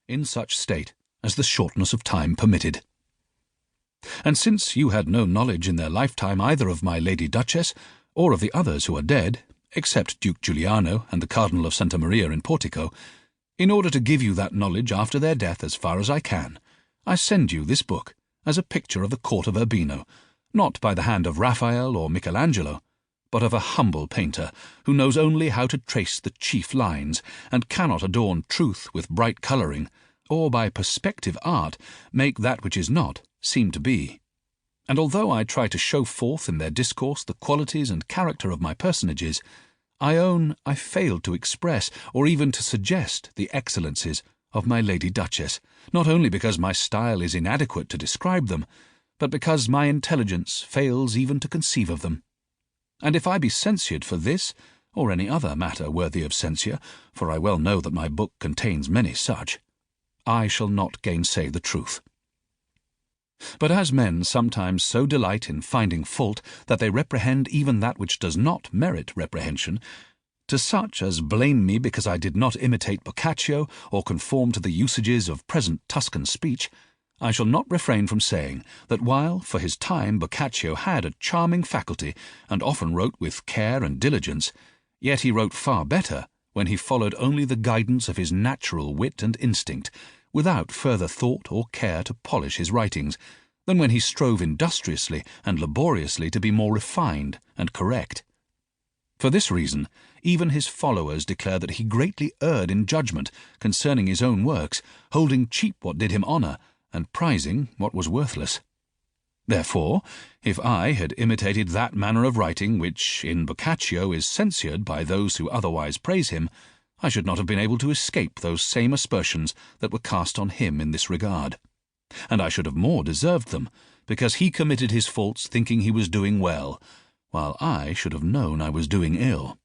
in such state as the shortness of time permitted. And since you had no knowledge in their lifetime either of my Lady Duchess or of the others who are dead, except Duke Giuliano and the Cardinal of Santa Maria in Portico, in order to give you that knowledge after their death as far as I can, I send you this book as a picture of the court of Urbino, not by the hand of Raphael or Michelangelo, but of a humble painter who knows only how to trace the chief lines, and cannot adorn truth with bright colouring, or by perspective art make that which is not seem to be. And although I try to show forth in their discourse the qualities and character of my personages, I own I failed to express or even to suggest the excellencies of my Lady Duchess, not only because my style is inadequate to describe them, but because my intelligence fails even to conceive of them. And if I be censured for this, or any other matter worthy of censure, for I well know that my book contains many such, I shall not gainsay the truth. But as men sometimes so delight in finding fault that they reprehend even that which does not merit reprehension, to such as blame me because I did not imitate Boccaccio or conform to the usages of present Tuscan speech, I shall not refrain from saying that while for his time Boccaccio had a charming faculty and often wrote with care and diligence, yet he wrote far better when he followed only the guidance of his natural wit and instinct, without further thought or care to polish his writings, than when he strove industriously and laboriously to be more refined and correct. For this reason, even his followers declare that he greatly erred in judgment concerning his own works, holding cheap what did him honour, and prizing what was worthless. Therefore, if I had imitated that manner of writing which in Boccaccio is censured by those who otherwise praise him, I should not have been able to escape those same aspersions that were cast on him in this regard. And I should have more deserved them, because he committed his faults thinking he was doing well, while I should have known I was doing ill.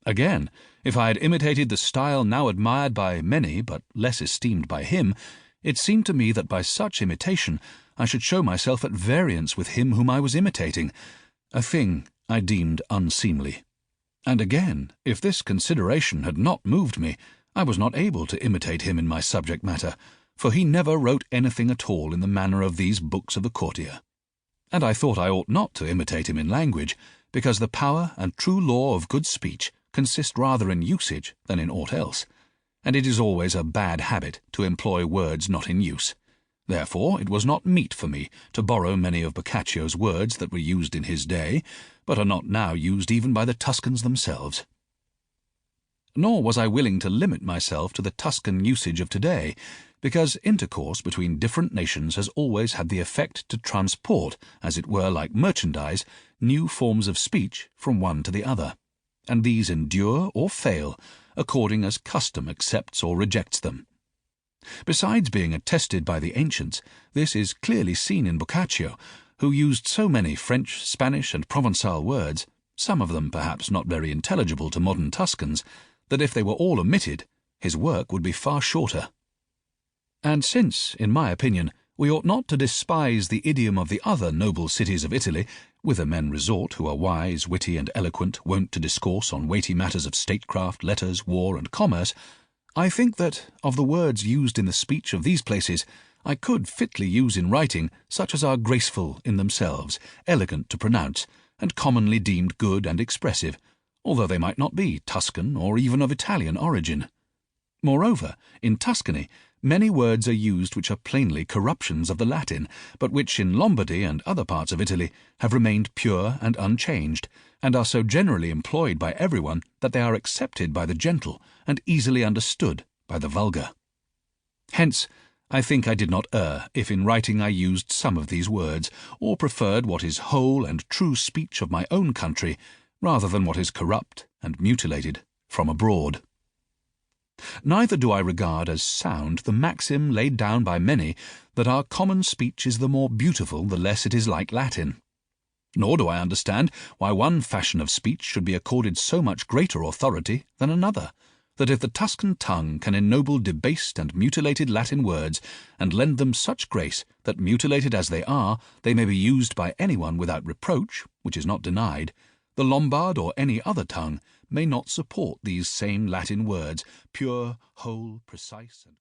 Again, if I had imitated the style now admired by many but less esteemed by him, it seemed to me that by such imitation I should show myself at variance with him whom I was imitating, a thing I deemed unseemly. And again, if this consideration had not moved me, I was not able to imitate him in my subject matter, for he never wrote anything at all in the manner of these books of the Courtier. And I thought I ought not to imitate him in language, because the power and true law of good speech consist rather in usage than in aught else, and it is always a bad habit to employ words not in use. Therefore it was not meet for me to borrow many of Boccaccio's words that were used in his day, but are not now used even by the Tuscans themselves. Nor was I willing to limit myself to the Tuscan usage of today, because intercourse between different nations has always had the effect to transport, as it were like merchandise, new forms of speech from one to the other, and these endure or fail according as custom accepts or rejects them. Besides being attested by the ancients, this is clearly seen in Boccaccio, who used so many French, Spanish, and Provençal words, some of them perhaps not very intelligible to modern Tuscans, that if they were all omitted, his work would be far shorter. And since, in my opinion, we ought not to despise the idiom of the other noble cities of Italy, whither men resort who are wise, witty, and eloquent, wont to discourse on weighty matters of statecraft, letters, war, and commerce, I think that, of the words used in the speech of these places, I could fitly use in writing such as are graceful in themselves, elegant to pronounce, and commonly deemed good and expressive, although they might not be Tuscan or even of Italian origin. Moreover, in Tuscany, many words are used which are plainly corruptions of the Latin, but which in Lombardy and other parts of Italy have remained pure and unchanged, and are so generally employed by everyone that they are accepted by the gentle and easily understood by the vulgar. Hence, I think I did not err if in writing I used some of these words, or preferred what is whole and true speech of my own country, rather than what is corrupt and mutilated from abroad. Neither do I regard as sound the maxim laid down by many that our common speech is the more beautiful the less it is like Latin. Nor do I understand why one fashion of speech should be accorded so much greater authority than another, that if the Tuscan tongue can ennoble debased and mutilated Latin words, and lend them such grace that, mutilated as they are, they may be used by anyone without reproach, which is not denied, the Lombard or any other tongue may not support these same Latin words, pure, whole, precise, and